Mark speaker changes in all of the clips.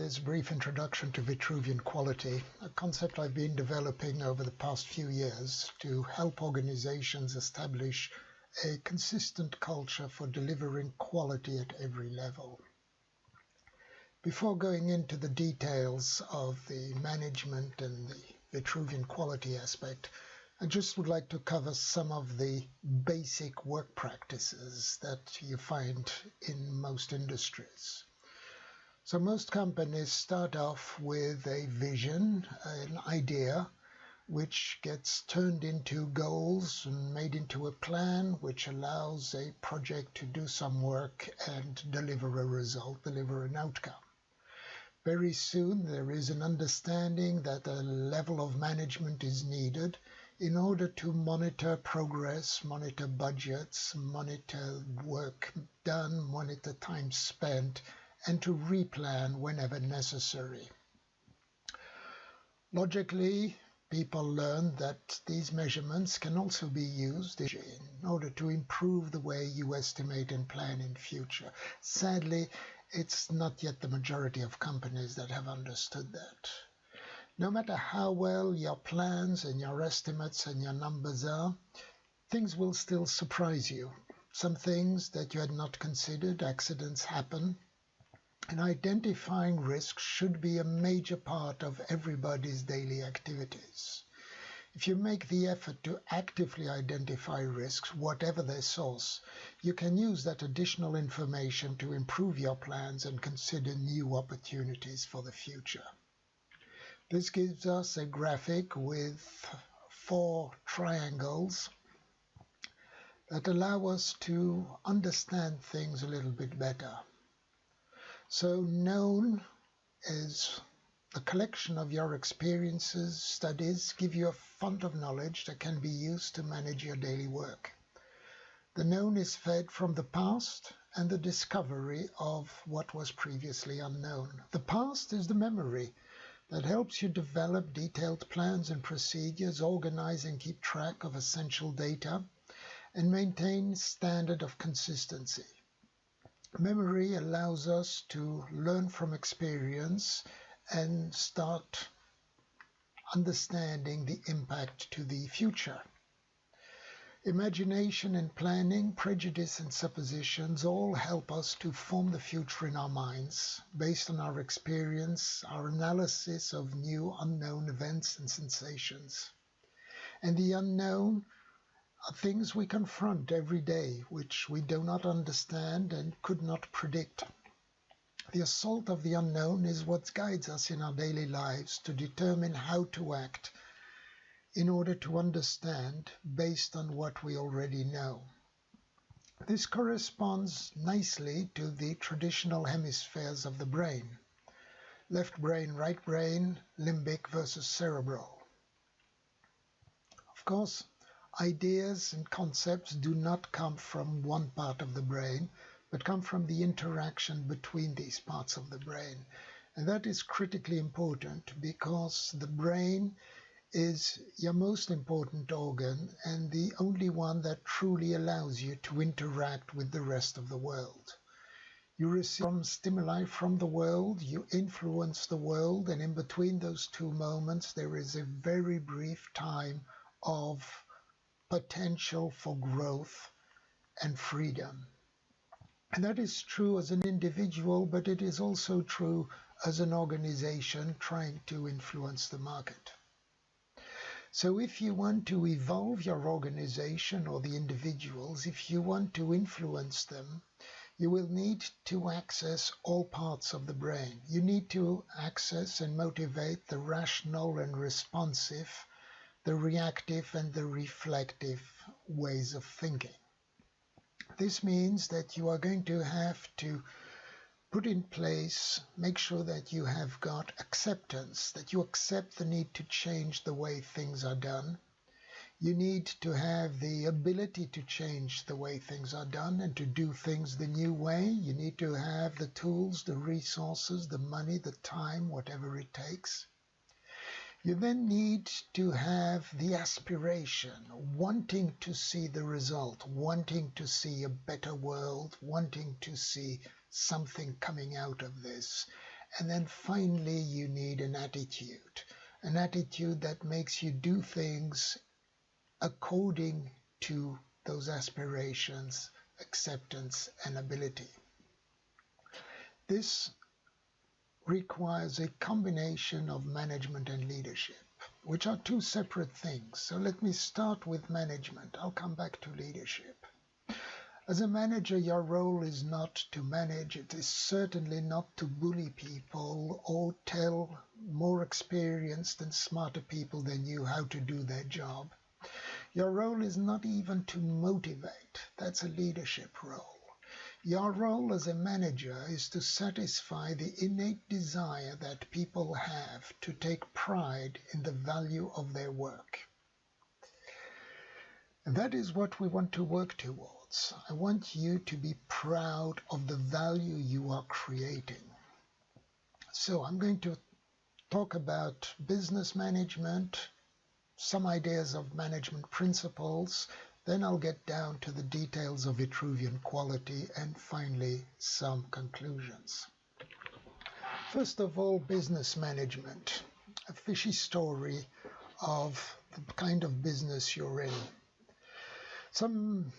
Speaker 1: this brief introduction to Vitruvian Quality, a concept I've been developing over the past few years to help organizations establish a consistent culture for delivering quality at every level. Before going into the details of the management and the Vitruvian Quality aspect, I just would like to cover some of the basic work practices that you find in most industries. So most companies start off with a vision, an idea, which gets turned into goals and made into a plan, which allows a project to do some work and deliver a result, deliver an outcome. Very soon there is an understanding that a level of management is needed in order to monitor progress, monitor budgets, monitor work done, monitor time spent, and to replan whenever necessary. Logically, people learn that these measurements can also be used in order to improve the way you estimate and plan in future. Sadly, it's not yet the majority of companies that have understood that. No matter how well your plans and your estimates and your numbers are, things will still surprise you. Some things that you had not considered, accidents happen, and identifying risks should be a major part of everybody's daily activities. If you make the effort to actively identify risks, whatever their source, you can use that additional information to improve your plans and consider new opportunities for the future. This gives us a graphic with 4 triangles that allow us to understand things a little bit better. So known is the collection of your experiences, studies, give you a font of knowledge that can be used to manage your daily work. The known is fed from the past and the discovery of what was previously unknown. The past is the memory that helps you develop detailed plans and procedures, organize and keep track of essential data, and maintain standard of consistency. Memory allows us to learn from experience and start understanding the impact to the future. Imagination and planning, prejudice and suppositions all help us to form the future in our minds based on our experience, our analysis of new unknown events and sensations. And the unknown are things we confront every day, which we do not understand and could not predict. The assault of the unknown is what guides us in our daily lives to determine how to act in order to understand based on what we already know. This corresponds nicely to the traditional hemispheres of the brain: left brain, right brain, limbic versus cerebral. Of course, ideas and concepts do not come from one part of the brain, but come from the interaction between these parts of the brain. And that is critically important because the brain is your most important organ and the only one that truly allows you to interact with the rest of the world. You receive stimuli from the world, you influence the world, and in between those two moments there is a very brief time of potential for growth and freedom. And that is true as an individual, but it is also true as an organization trying to influence the market. So if you want to evolve your organization or the individuals, if you want to influence them, you will need to access all parts of the brain. You need to access and motivate the rational and responsive, the reactive and the reflective ways of thinking. This means that you are going to have to put in place, make sure that you have got acceptance, that you accept the need to change the way things are done. You need to have the ability to change the way things are done and to do things the new way. You need to have the tools, the resources, the money, the time, whatever it takes. You then need to have the aspiration, wanting to see the result, wanting to see a better world, wanting to see something coming out of this. And then finally, you need an attitude that makes you do things according to those aspirations, acceptance, and ability. This requires a combination of management and leadership, which are two separate things. So let me start with management. I'll come back to leadership. As a manager, your role is not to manage. It is certainly not to bully people or tell more experienced and smarter people than you how to do their job. Your role is not even to motivate. That's a leadership role. Your role as a manager is to satisfy the innate desire that people have to take pride in the value of their work. And that is what we want to work towards. I want you to be proud of the value you are creating. So I'm going to talk about business management, some ideas of management principles, then I'll get down to the details of Vitruvian Quality, and finally some conclusions. First of all, business management, a fishy story of the kind of business you're in. Some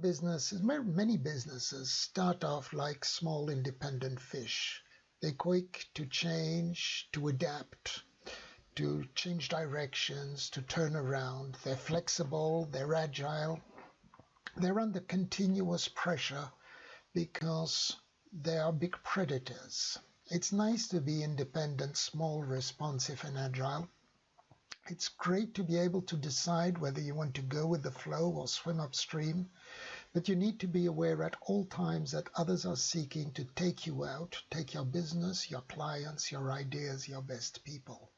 Speaker 1: businesses, many businesses start off like small independent fish. They're quick to change, to adapt, to change directions, to turn around. They're flexible, they're agile. They're under continuous pressure because they are big predators. It's nice to be independent, small, responsive, and agile. It's great to be able to decide whether you want to go with the flow or swim upstream, but you need to be aware at all times that others are seeking to take you out, take your business, your clients, your ideas, your best people.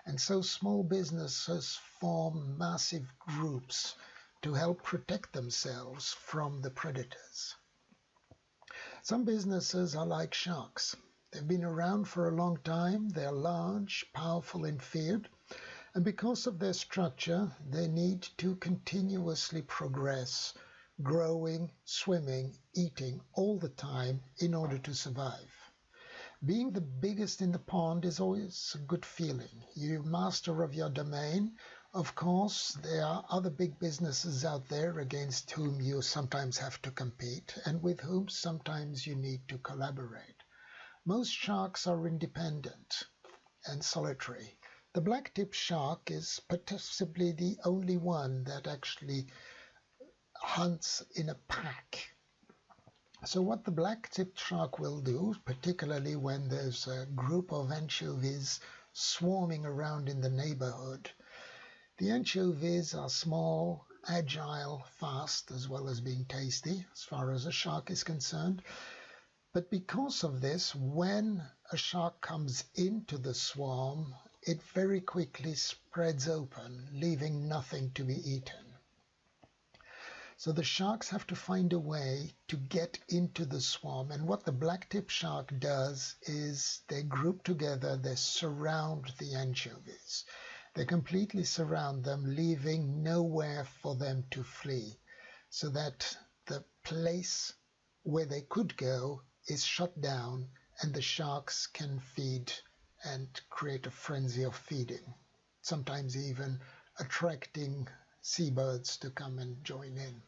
Speaker 1: And so small businesses form massive groups to help protect themselves from the predators. Some businesses are like sharks. They've been around for a long time, they're large, powerful, and feared, and because of their structure, they need to continuously progress, growing, swimming, eating all the time in order to survive. Being the biggest in the pond is always a good feeling. You're master of your domain. Of course, there are other big businesses out there against whom you sometimes have to compete and with whom sometimes you need to collaborate. Most sharks are independent and solitary. The black-tip shark is possibly the only one that actually hunts in a pack. So what the black-tipped shark will do, particularly when there's a group of anchovies swarming around in the neighborhood, the anchovies are small, agile, fast, as well as being tasty, as far as a shark is concerned. But because of this, when a shark comes into the swarm, it very quickly spreads open, leaving nothing to be eaten. So the sharks have to find a way to get into the swarm. And what the black-tip shark does is they group together, they surround the anchovies. They completely surround them, leaving nowhere for them to flee, so that the place where they could go is shut down and the sharks can feed and create a frenzy of feeding, sometimes even attracting seabirds to come and join in.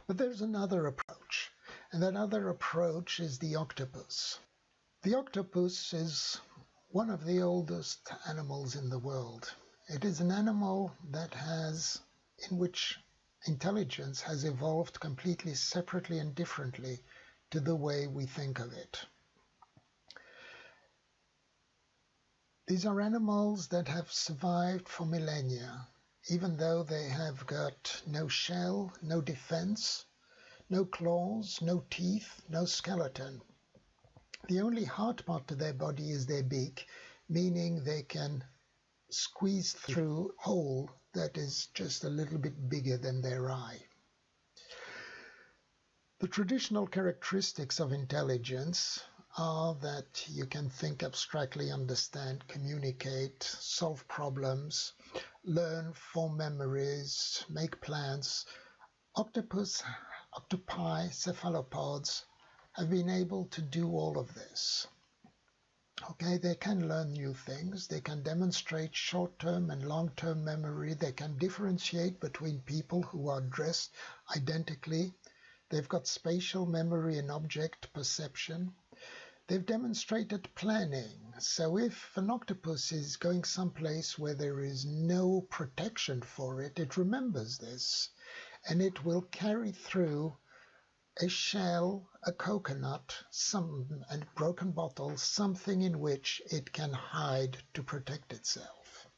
Speaker 1: But there's another approach, and that other approach is the octopus. The octopus is one of the oldest animals in the world. It is an animal in which intelligence has evolved completely separately and differently to the way we think of it. These are animals that have survived for millennia, even though they have got no shell, no defense, no claws, no teeth, no skeleton. The only hard part to their body is their beak, meaning they can squeeze through a hole that is just a little bit bigger than their eye. The traditional characteristics of intelligence are that you can think abstractly, understand, communicate, solve problems, learn, form memories, make plans. Octopi, cephalopods have been able to do all of this. Okay, they can learn new things, they can demonstrate short-term and long-term memory, they can differentiate between people who are dressed identically, they've got spatial memory and object perception, they've demonstrated planning. So if an octopus is going someplace where there is no protection for it, it remembers this, and it will carry through a shell, a coconut, and broken bottles, something in which it can hide to protect itself.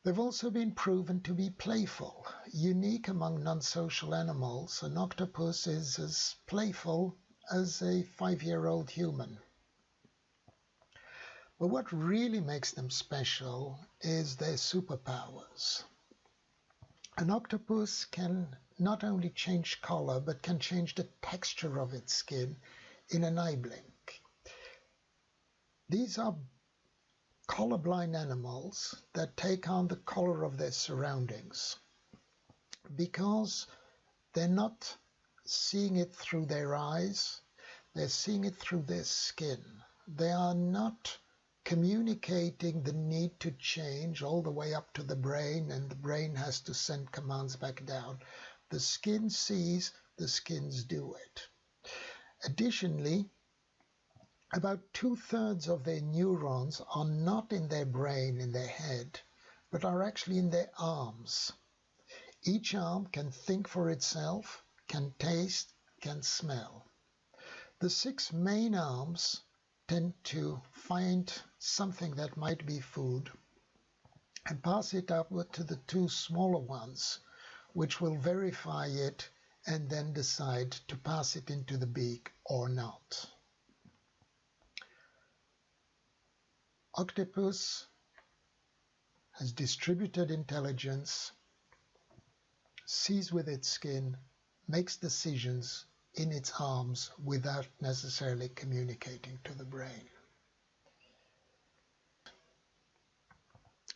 Speaker 1: They've also been proven to be playful. Unique among non-social animals, an octopus is as playful as a 5-year-old human. But what really makes them special is their superpowers. An octopus can not only change color, but can change the texture of its skin in an eye blink. These are colorblind animals that take on the color of their surroundings because they're not seeing it through their eyes, they're seeing it through their skin. They are not communicating the need to change all the way up to the brain, and the brain has to send commands back down. The skin sees, the skins do it. Additionally, about 2/3 of their neurons are not in their brain, in their head, but are actually in their arms. Each arm can think for itself, can taste, can smell. The 6 main arms tend to find something that might be food and pass it upward to the 2 smaller ones, which will verify it and then decide to pass it into the beak or not. Octopus has distributed intelligence, sees with its skin, makes decisions in its arms without necessarily communicating to the brain.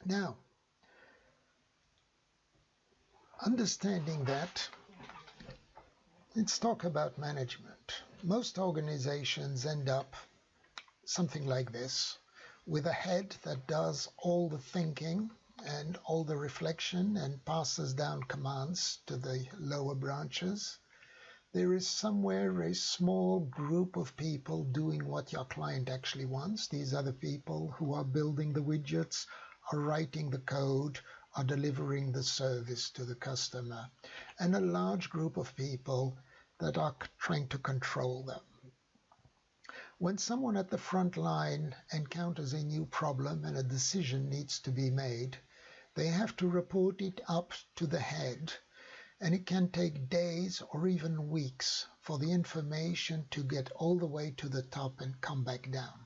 Speaker 1: Now, understanding that, let's talk about management. Most organizations end up something like this, with a head that does all the thinking and all the reflection and passes down commands to the lower branches. There is somewhere a small group of people doing what your client actually wants. These are the people who are building the widgets, are writing the code, are delivering the service to the customer, and a large group of people that are trying to control them. When someone at the front line encounters a new problem and a decision needs to be made, they have to report it up to the head, and it can take days or even weeks for the information to get all the way to the top and come back down.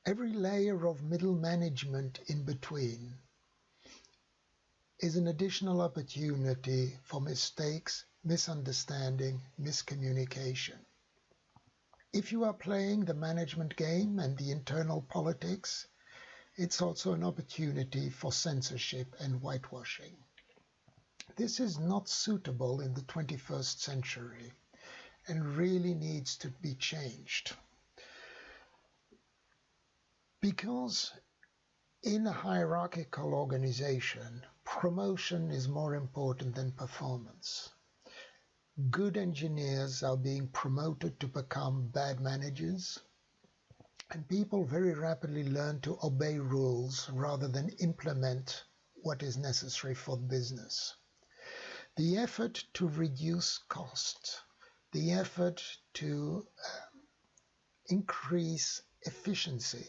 Speaker 1: Every layer of middle management in between is an additional opportunity for mistakes, misunderstanding, miscommunication. If you are playing the management game and the internal politics, it's also an opportunity for censorship and whitewashing. This is not suitable in the 21st century and really needs to be changed. Because in a hierarchical organization, promotion is more important than performance. Good engineers are being promoted to become bad managers, and people very rapidly learn to obey rules rather than implement what is necessary for business. The effort to reduce costs, the effort to increase efficiency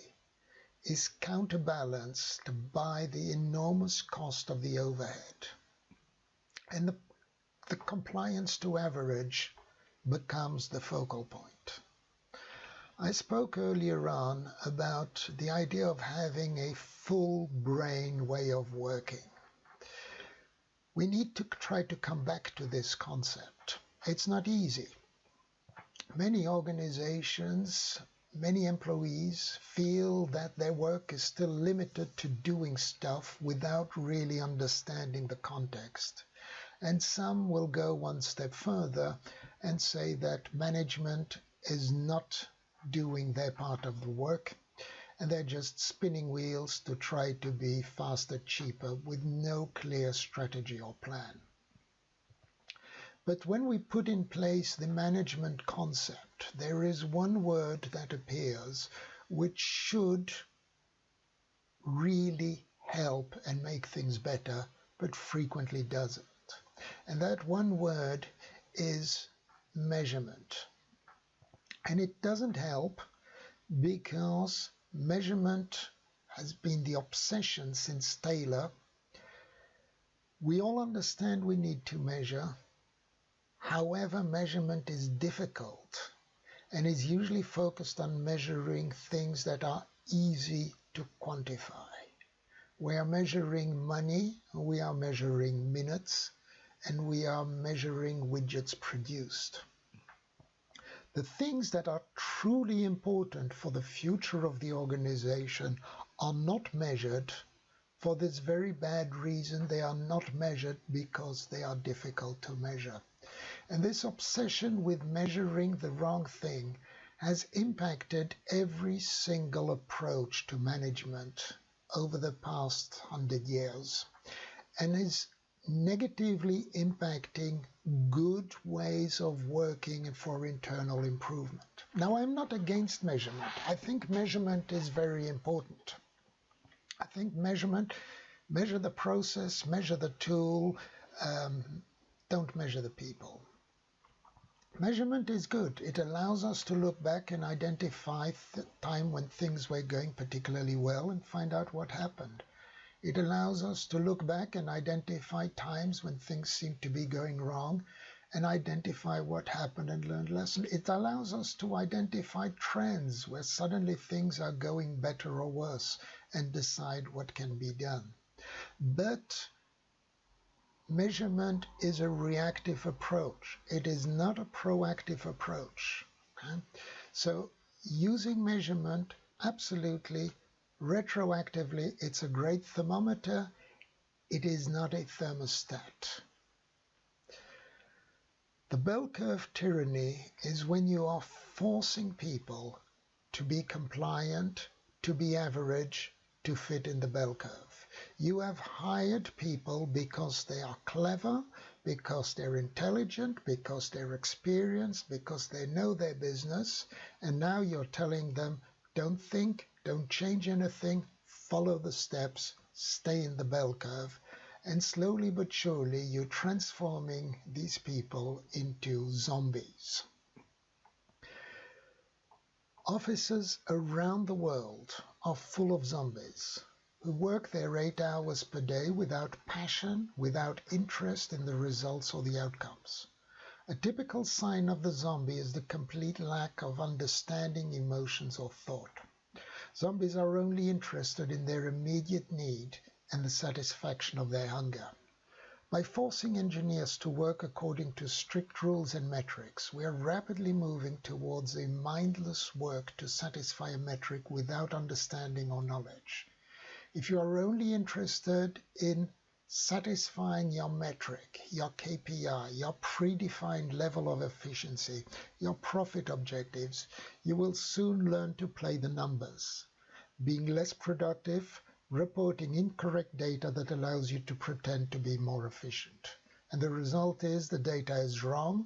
Speaker 1: is counterbalanced by the enormous cost of the overhead. And the compliance to average becomes the focal point. I spoke earlier on about the idea of having a full brain way of working. We need to try to come back to this concept. It's not easy. Many organizations, many employees feel that their work is still limited to doing stuff without really understanding the context. And some will go one step further and say that management is not doing their part of the work, and they're just spinning wheels to try to be faster, cheaper, with no clear strategy or plan. But when we put in place the management concept, there is one word that appears which should really help and make things better, but frequently doesn't. And that one word is measurement. And it doesn't help because measurement has been the obsession since Taylor. We all understand we need to measure. However, measurement is difficult and is usually focused on measuring things that are easy to quantify. We are measuring money, we are measuring minutes, and we are measuring widgets produced. The things that are truly important for the future of the organization are not measured for this very bad reason. They are not measured because they are difficult to measure. And this obsession with measuring the wrong thing has impacted every single approach to management over the past 100 years and is negatively impacting good ways of working for internal improvement. Now, I'm not against measurement. I think measurement is very important. I think measure the process, measure the tool, don't measure the people. Measurement is good. It allows us to look back and identify the time when things were going particularly well and find out what happened. It allows us to look back and identify times when things seem to be going wrong and identify what happened and learn lessons. It allows us to identify trends where suddenly things are going better or worse and decide what can be done. But measurement is a reactive approach. It is not a proactive approach. Okay? So using measurement, absolutely, retroactively, it's a great thermometer. It is not a thermostat. The bell curve tyranny is when you are forcing people to be compliant, to be average, to fit in the bell curve. You have hired people because they are clever, because they're intelligent, because they're experienced, because they know their business, and now you're telling them, don't think, don't change anything, follow the steps, stay in the bell curve, and slowly but surely you're transforming these people into zombies. Offices around the world are full of zombies who work their 8 hours per day without passion, without interest in the results or the outcomes. A typical sign of the zombie is the complete lack of understanding, emotions, or thought. Zombies are only interested in their immediate need and the satisfaction of their hunger. By forcing engineers to work according to strict rules and metrics, we are rapidly moving towards a mindless work to satisfy a metric without understanding or knowledge. If you are only interested in satisfying your metric, your KPI, your predefined level of efficiency, your profit objectives, you will soon learn to play the numbers, being less productive, reporting incorrect data that allows you to pretend to be more efficient. And the result is the data is wrong,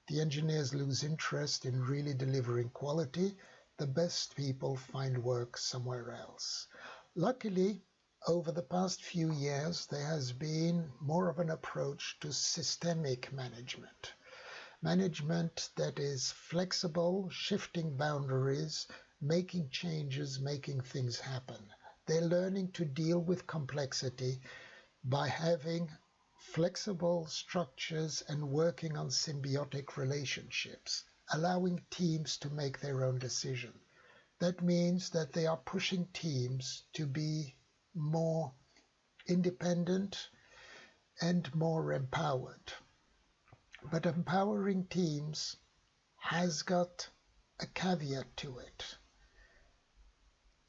Speaker 1: the engineers lose interest in really delivering quality, the best people find work somewhere else. Luckily, over the past few years, there has been more of an approach to systemic management. Management that is flexible, shifting boundaries, making changes, making things happen. They're learning to deal with complexity by having flexible structures and working on symbiotic relationships, allowing teams to make their own decision. That means that they are pushing teams to be more independent and more empowered. But empowering teams has got a caveat to it.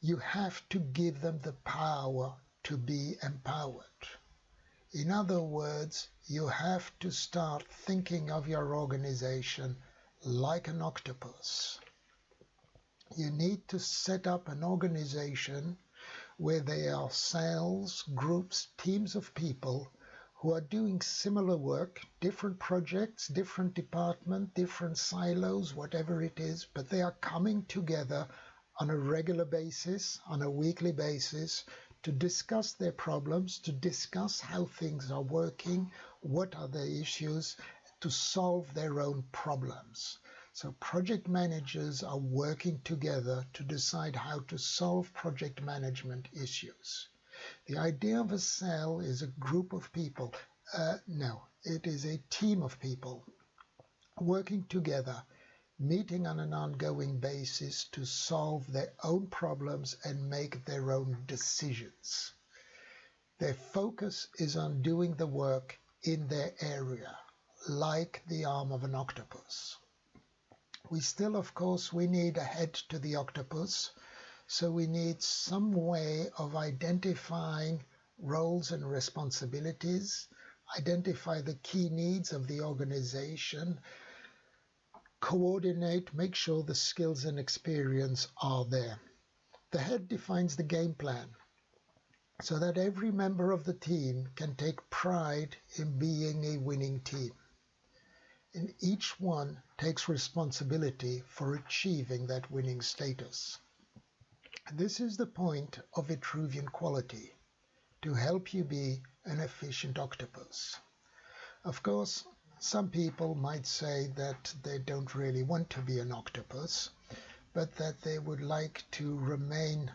Speaker 1: You have to give them the power to be empowered. In other words, you have to start thinking of your organization like an octopus. You need to set up an organization where there are cells, groups, teams of people who are doing similar work, different projects, different departments, different silos, whatever it is, but they are coming together on a regular basis, on a weekly basis, to discuss their problems, to discuss how things are working, what are the issues, to solve their own problems. So project managers are working together to decide how to solve project management issues. The idea of a cell is a group of people. No, it is a team of people working together, meeting on an ongoing basis to solve their own problems and make their own decisions. Their focus is on doing the work in their area, like the arm of an octopus. We still, of course, we need a head to the octopus, so we need some way of identifying roles and responsibilities, identify the key needs of the organization, coordinate, make sure the skills and experience are there. The head defines the game plan so that every member of the team can take pride in being a winning team. And each one takes responsibility for achieving that winning status. This is the point of Vitruvian Quality, to help you be an efficient octopus. Of course, some people might say that they don't really want to be an octopus, but that they would like to remain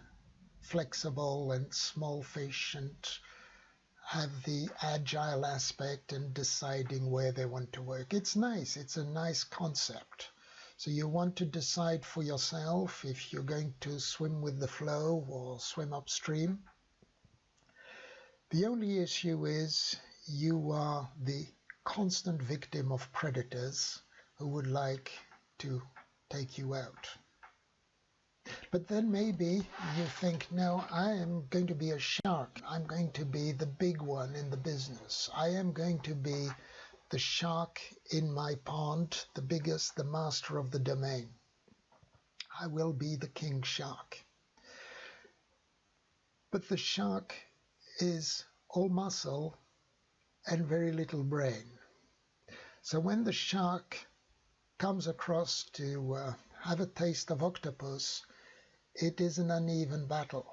Speaker 1: flexible and small fish and have the agile aspect and deciding where they want to work. It's nice. It's a nice concept. So you want to decide for yourself if you're going to swim with the flow or swim upstream. The only issue is you are the constant victim of predators who would like to take you out. But then maybe you think, no, I am going to be a shark. I'm going to be the big one in the business. I am going to be the shark in my pond, the biggest, the master of the domain. I will be the king shark. But the shark is all muscle and very little brain. So when the shark comes across to have a taste of octopus, it is an uneven battle,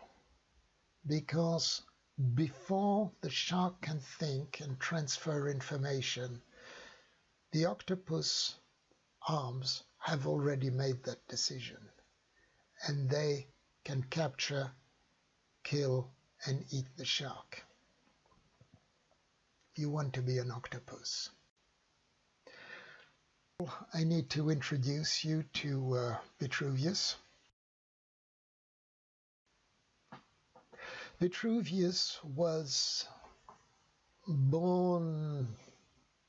Speaker 1: because before the shark can think and transfer information, the octopus arms have already made that decision, and they can capture, kill, and eat the shark. You want to be an octopus. I need to introduce you to Vitruvius. Vitruvius was born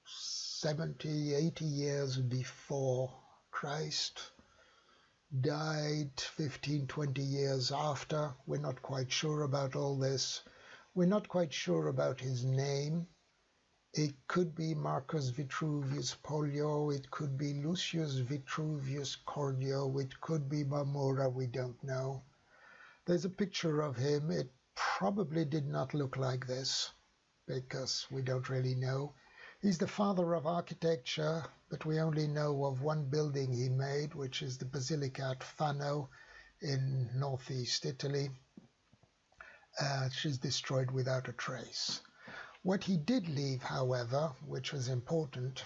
Speaker 1: 70, 80 years before Christ, died 15, 20 years after. We're not quite sure about all this. We're not quite sure about his name. It could be Marcus Vitruvius Pollio, it could be Lucius Vitruvius Cordio, it could be Marmora, we don't know. There's a picture of him. It probably did not look like this, because we don't really know. He's the father of architecture, but we only know of one building he made, which is the Basilica at Fano in northeast Italy. She's destroyed without a trace. What he did leave, however, which was important,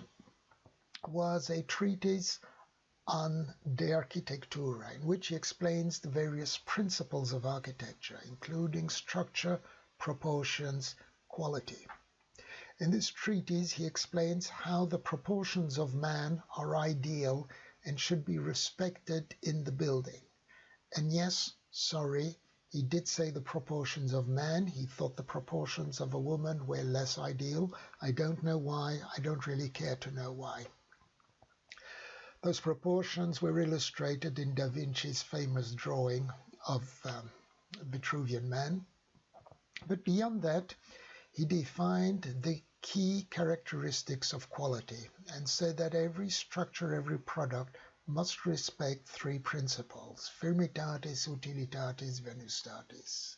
Speaker 1: was a treatise on De Architectura, in which he explains the various principles of architecture, including structure, proportions, quality. In this treatise, he explains how the proportions of man are ideal and should be respected in the building. And yes, sorry, he did say the proportions of man. He thought the proportions of a woman were less ideal. I don't know why. I don't really care to know why. Those proportions were illustrated in Da Vinci's famous drawing of Vitruvian Man. But beyond that, he defined the key characteristics of quality and said that every structure, every product must respect three principles: firmitatis, utilitatis, venustatis.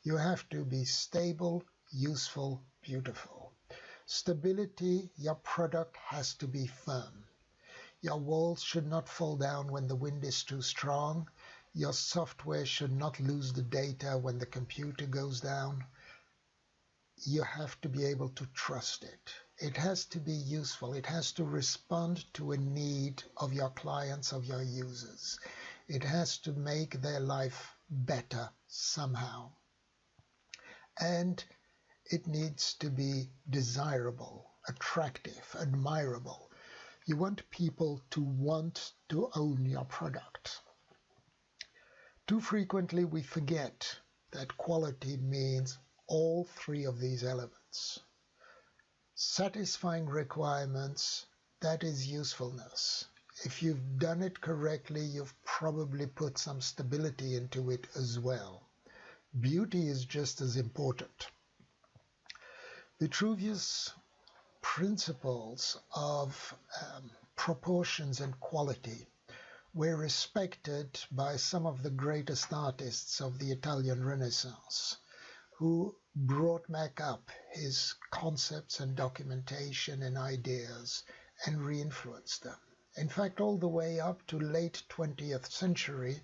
Speaker 1: You have to be stable, useful, beautiful. Stability, your product has to be firm. Your walls should not fall down when the wind is too strong. Your software should not lose the data when the computer goes down. You have to be able to trust it. It has to be useful. It has to respond to a need of your clients, of your users. It has to make their life better somehow. And it needs to be desirable, attractive, admirable. You want people to want to own your product. Too frequently we forget that quality means all three of these elements. Satisfying requirements, that is usefulness. If you've done it correctly, you've probably put some stability into it as well. Beauty is just as important. Vitruvius' principles of proportions and quality were respected by some of the greatest artists of the Italian Renaissance, who brought back up his concepts and documentation and ideas and re-influenced them. In fact, all the way up to late 20th century,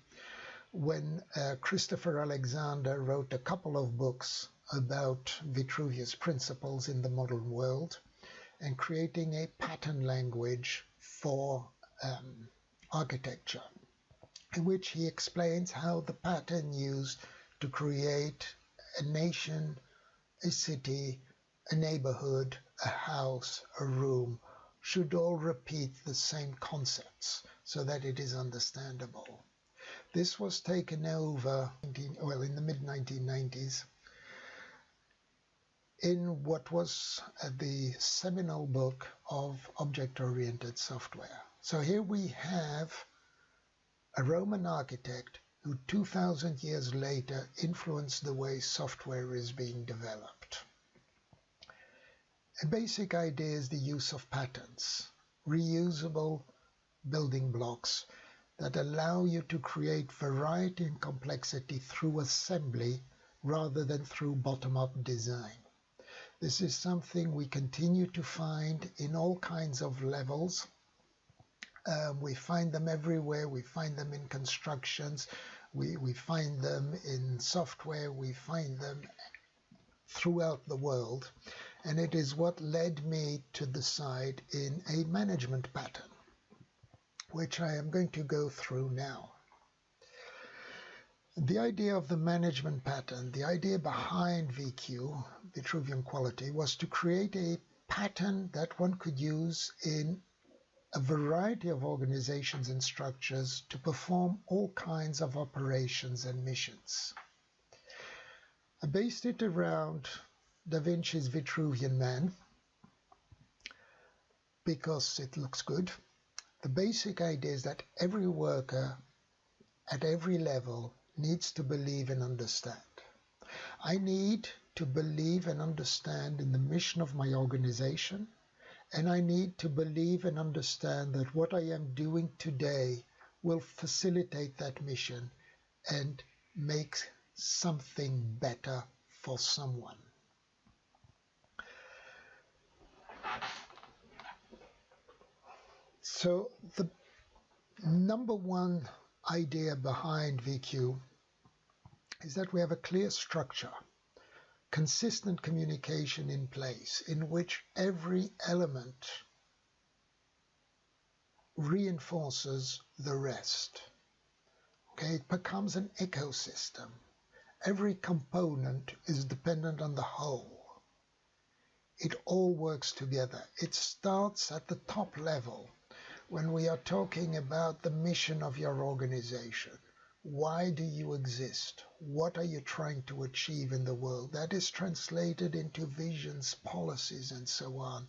Speaker 1: when Christopher Alexander wrote a couple of books about Vitruvius' principles in the modern world and creating a pattern language for architecture, in which he explains how the pattern used to create a nation, a city, a neighborhood, a house, a room, should all repeat the same concepts so that it is understandable. This was taken over in the mid-1990s in what was the seminal book of object-oriented software. So here we have a Roman architect who 2,000 years later influenced the way software is being developed. A basic idea is the use of patterns, reusable building blocks that allow you to create variety and complexity through assembly rather than through bottom-up design. This is something we continue to find in all kinds of levels. We find them everywhere. We find them in constructions. We find them in software. We find them throughout the world. And it is what led me to decide in a management pattern, which I am going to go through now. The idea of the management pattern, the idea behind VQ, Vitruvian Quality, was to create a pattern that one could use in a variety of organizations and structures to perform all kinds of operations and missions. I based it around Da Vinci's Vitruvian Man because it looks good. The basic idea is that every worker at every level needs to believe and understand. I need to believe and understand in the mission of my organization, and I need to believe and understand that what I am doing today will facilitate that mission and make something better for someone. So the number one idea behind VQ is that we have a clear structure, consistent communication in place, in which every element reinforces the rest. Okay, it becomes an ecosystem. Every component is dependent on the whole. It all works together. It starts at the top level when we are talking about the mission of your organization. Why do you exist? What are you trying to achieve in the world? That is translated into visions, policies, and so on.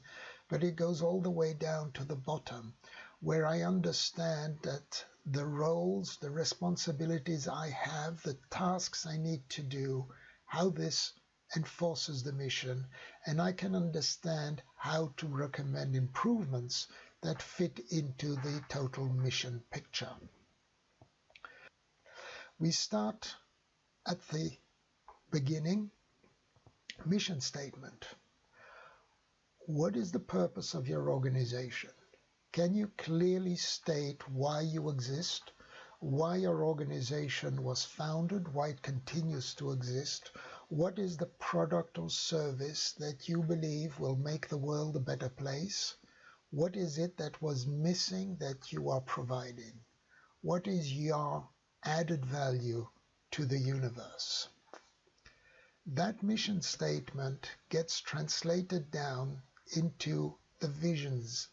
Speaker 1: But it goes all the way down to the bottom, where I understand that the roles, the responsibilities I have, the tasks I need to do, how this enforces the mission, and I can understand how to recommend improvements that fit into the total mission picture. We start at the beginning. Mission statement. What is the purpose of your organization? Can you clearly state why you exist, why your organization was founded, why it continues to exist? What is the product or service that you believe will make the world a better place? What is it that was missing that you are providing? What is your added value to the universe? That mission statement gets translated down into the visions.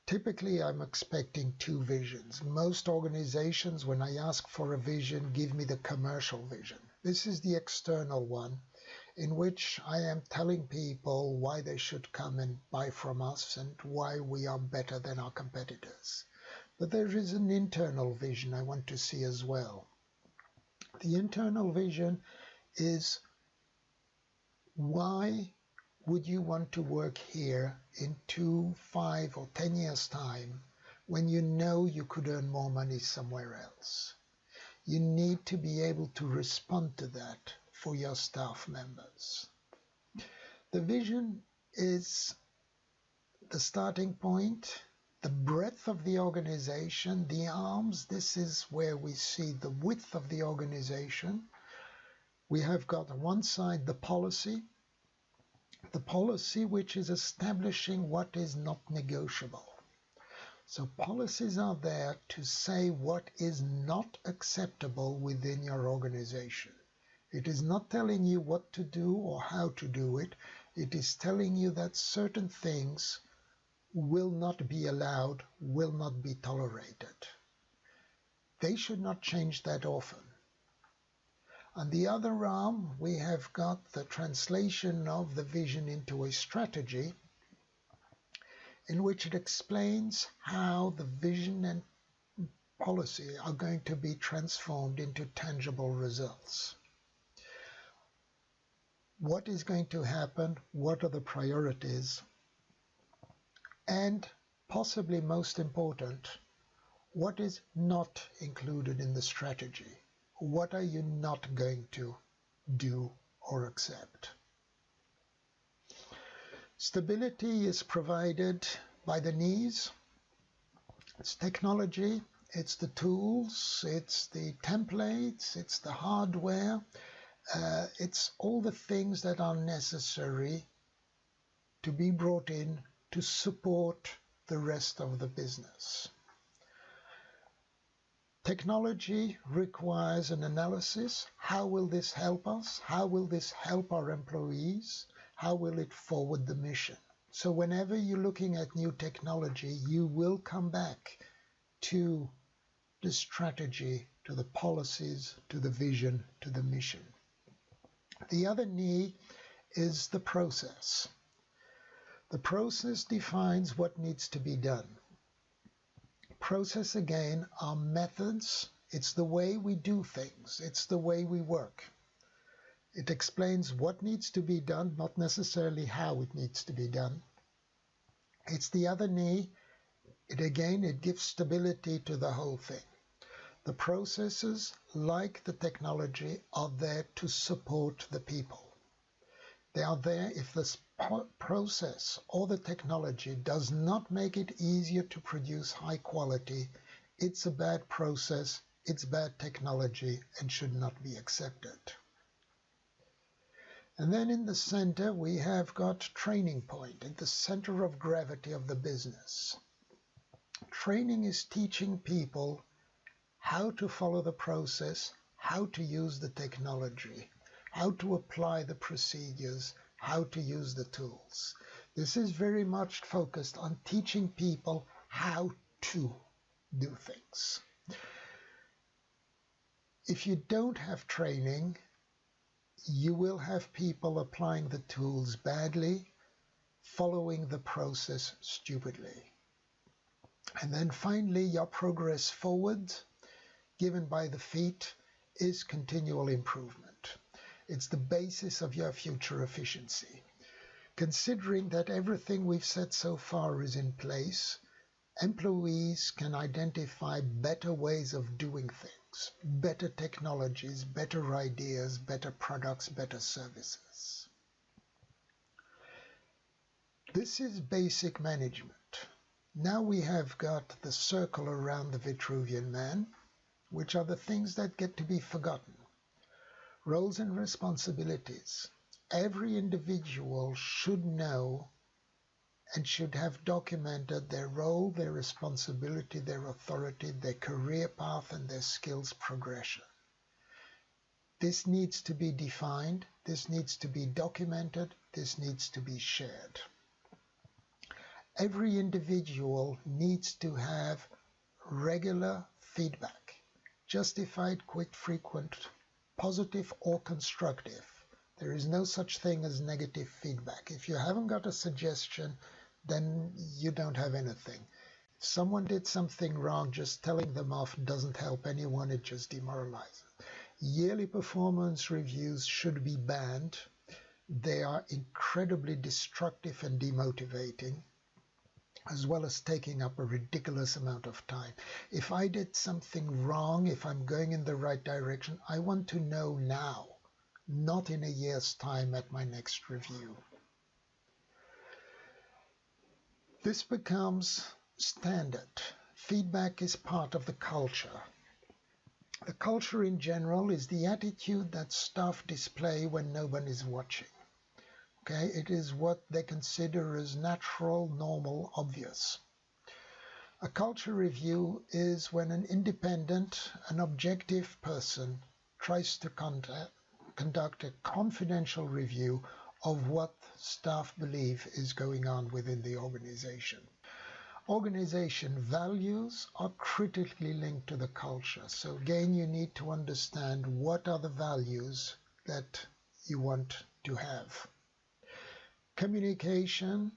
Speaker 1: Typically, I'm expecting 2 visions. Most organizations, when I ask for a vision, give me the commercial vision. This is the external one, in which I am telling people why they should come and buy from us and why we are better than our competitors. But there is an internal vision I want to see as well. The internal vision is, why would you want to work here in 2, 5, or 10 years' time when you know you could earn more money somewhere else? You need to be able to respond to that for your staff members. The vision is the starting point, the breadth of the organization, the arms. This is where we see the width of the organization. We have got on one side the policy which is establishing what is not negotiable. So policies are there to say what is not acceptable within your organization. It is not telling you what to do or how to do it. It is telling you that certain things will not be allowed, will not be tolerated. They should not change that often. On the other arm, we have got the translation of the vision into a strategy, in which it explains how the vision and policy are going to be transformed into tangible results. What is going to happen? What are the priorities? And possibly most important, what is not included in the strategy? What are you not going to do or accept? Stability is provided by the needs. It's technology, it's the tools, it's the templates, it's the hardware, it's all the things that are necessary to be brought in to support the rest of the business. Technology requires an analysis. How will this help us? How will this help our employees? How will it forward the mission? So whenever you're looking at new technology, you will come back to the strategy, to the policies, to the vision, to the mission. The other knee is the process. The process defines what needs to be done. Process, again, are methods. It's the way we do things. It's the way we work. It explains what needs to be done, not necessarily how it needs to be done. It's the other knee. It gives stability to the whole thing. The processes, like the technology, are there to support the people. They are there if the process or the technology does not make it easier to produce high quality. It's a bad process, it's bad technology, and should not be accepted. And then in the center, we have got training point, at the center of gravity of the business. Training is teaching people how to follow the process, how to use the technology, how to apply the procedures, how to use the tools. This is very much focused on teaching people how to do things. If you don't have training, you will have people applying the tools badly, following the process stupidly. And then finally, your progress forward, given by the feet, is continual improvement. It's the basis of your future efficiency. Considering that everything we've said so far is in place, employees can identify better ways of doing things, better technologies, better ideas, better products, better services. This is basic management. Now we have got the circle around the Vitruvian man, which are the things that get to be forgotten. Roles and responsibilities. Every individual should know and should have documented their role, their responsibility, their authority, their career path, and their skills progression. This needs to be defined, this needs to be documented, this needs to be shared. Every individual needs to have regular feedback, justified, quick, frequent, positive or constructive. There is no such thing as negative feedback. If you haven't got a suggestion, then you don't have anything. If someone did something wrong, just telling them off doesn't help anyone, it just demoralizes. Yearly performance reviews should be banned. They are incredibly destructive and demotivating, as well as taking up a ridiculous amount of time. If I did something wrong, if I'm going in the right direction, I want to know now, not in a year's time at my next review. This becomes standard. Feedback is part of the culture. The culture in general is the attitude that staff display when no one is watching. Okay, it is what they consider as natural, normal, obvious. A culture review is when an independent, an objective person tries to conduct a confidential review of what staff believe is going on within the organization. Organization values are critically linked to the culture. So again, you need to understand what are the values that you want to have. Communication,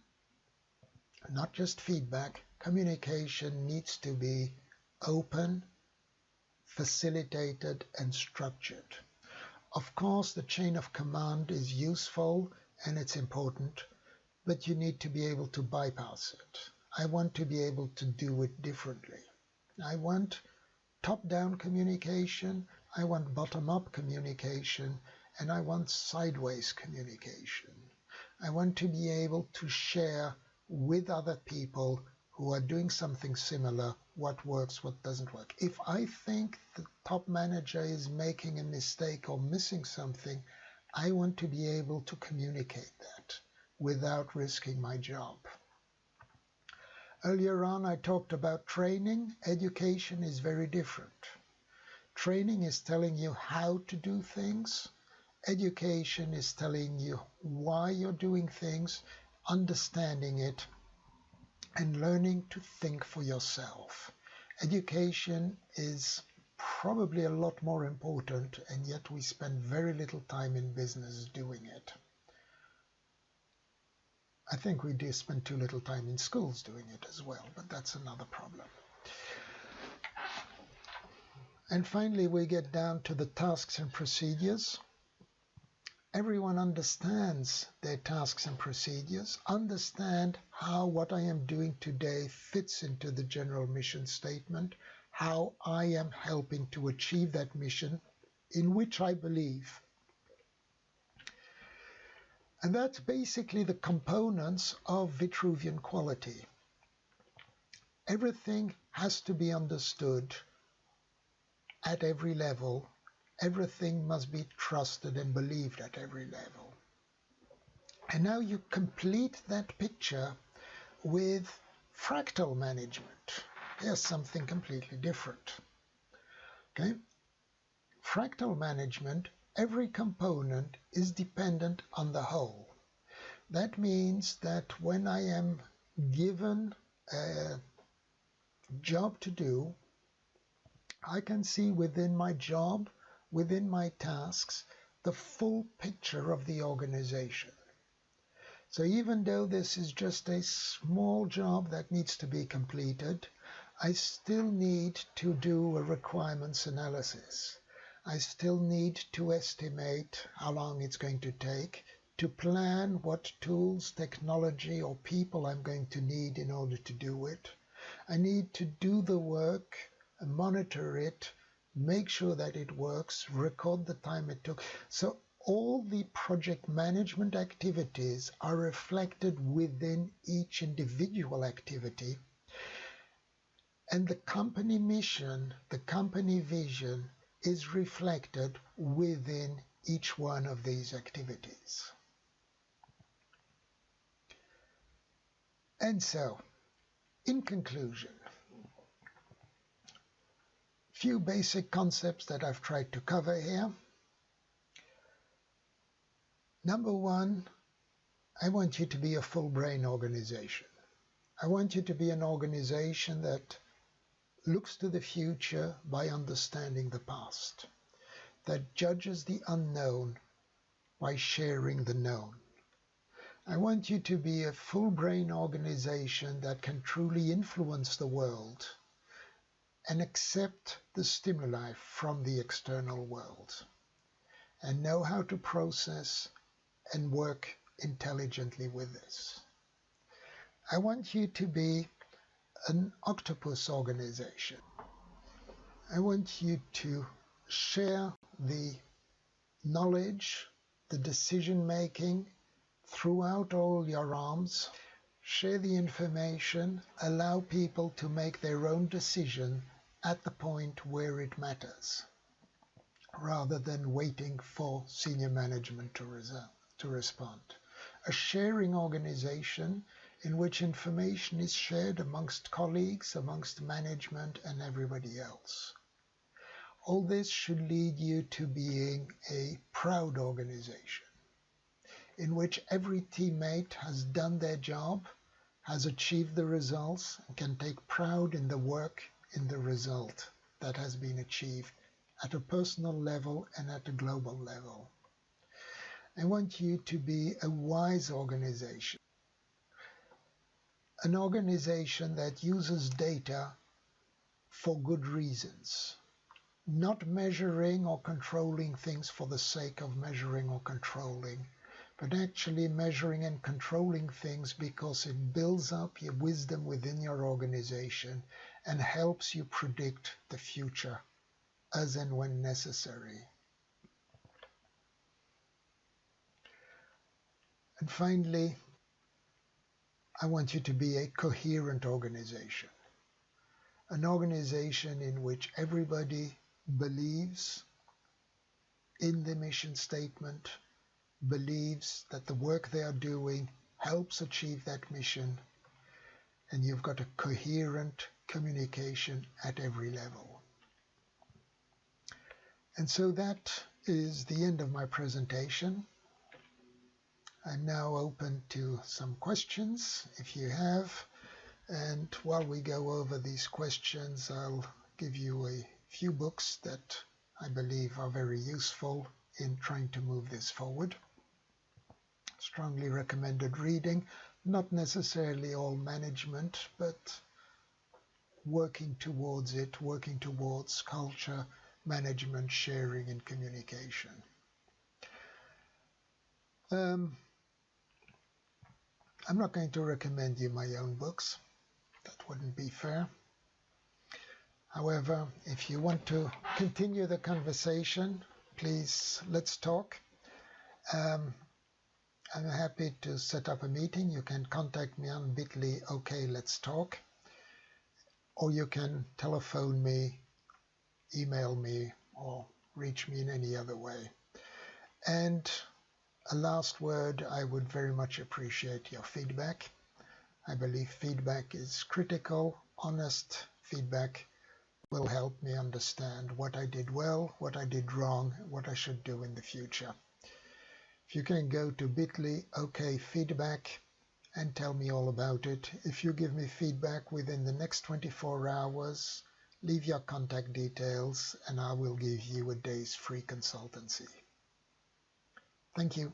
Speaker 1: not just feedback, communication needs to be open, facilitated, and structured. Of course, the chain of command is useful and it's important, but you need to be able to bypass it. I want to be able to do it differently. I want top-down communication, I want bottom-up communication, and I want sideways communication. I want to be able to share with other people who are doing something similar what works, what doesn't work. If I think the top manager is making a mistake or missing something, I want to be able to communicate that without risking my job. Earlier on, I talked about training. Education is very different. Training is telling you how to do things. Education is telling you why you're doing things, understanding it, and learning to think for yourself. Education is probably a lot more important, and yet we spend very little time in business doing it. I think we do spend too little time in schools doing it as well, but that's another problem. And finally, we get down to the tasks and procedures. Everyone understands their tasks and procedures, understand how what I am doing today fits into the general mission statement, how I am helping to achieve that mission in which I believe. And that's basically the components of Vitruvian quality. Everything has to be understood at every level. Everything must be trusted and believed at every level. And now you complete that picture with fractal management. There's something completely different. Okay? Fractal management, every component is dependent on the whole. That means that when I am given a job to do, I can see within my job, within my tasks, the full picture of the organization. So even though this is just a small job that needs to be completed, I still need to do a requirements analysis. I still need to estimate how long it's going to take to plan what tools, technology, or people I'm going to need in order to do it. I need to do the work, monitor it, make sure that it works, record the time it took. So all the project management activities are reflected within each individual activity. And the company mission, the company vision is reflected within each one of these activities. And so, in conclusion, few basic concepts that I've tried to cover here. Number one, I want you to be a full brain organization. I want you to be an organization that looks to the future by understanding the past, that judges the unknown by sharing the known. I want you to be a full brain organization that can truly influence the world and accept the stimuli from the external world and know how to process and work intelligently with this. I want you to be an Octopus organization. I want you to share the knowledge, the decision making throughout all your arms, share the information, allow people to make their own decision at the point where it matters, rather than waiting for senior management to respond. A sharing organization in which information is shared amongst colleagues, amongst management and everybody else. All this should lead you to being a proud organization in which every teammate has done their job, has achieved the results, and can take pride in the work, in the result that has been achieved at a personal level and at a global level. I want you to be a wise organization, an organization that uses data for good reasons, not measuring or controlling things for the sake of measuring or controlling, but actually measuring and controlling things because it builds up your wisdom within your organization and helps you predict the future as and when necessary. And finally, I want you to be a coherent organization, an organization in which everybody believes in the mission statement, believes that the work they are doing helps achieve that mission, and you've got a coherent communication at every level. And so that is the end of my presentation. I'm now open to some questions if you have, and while we go over these questions, I'll give you a few books that I believe are very useful in trying to move this forward. Strongly recommended reading, not necessarily all management, but working towards it, working towards culture, management, sharing, and communication. I'm not going to recommend you my own books. That wouldn't be fair. However, if you want to continue the conversation, please, let's talk. I'm happy to set up a meeting. You can contact me on bit.ly, okay, let's talk. Or you can telephone me, email me, or reach me in any other way. And a last word, I would very much appreciate your feedback. I believe feedback is critical. Honest feedback will help me understand what I did well, what I did wrong, what I should do in the future. If you can go to bit.ly, okay, feedback, and tell me all about it. If you give me feedback within the next 24 hours, leave your contact details and I will give you a day's free consultancy. Thank you.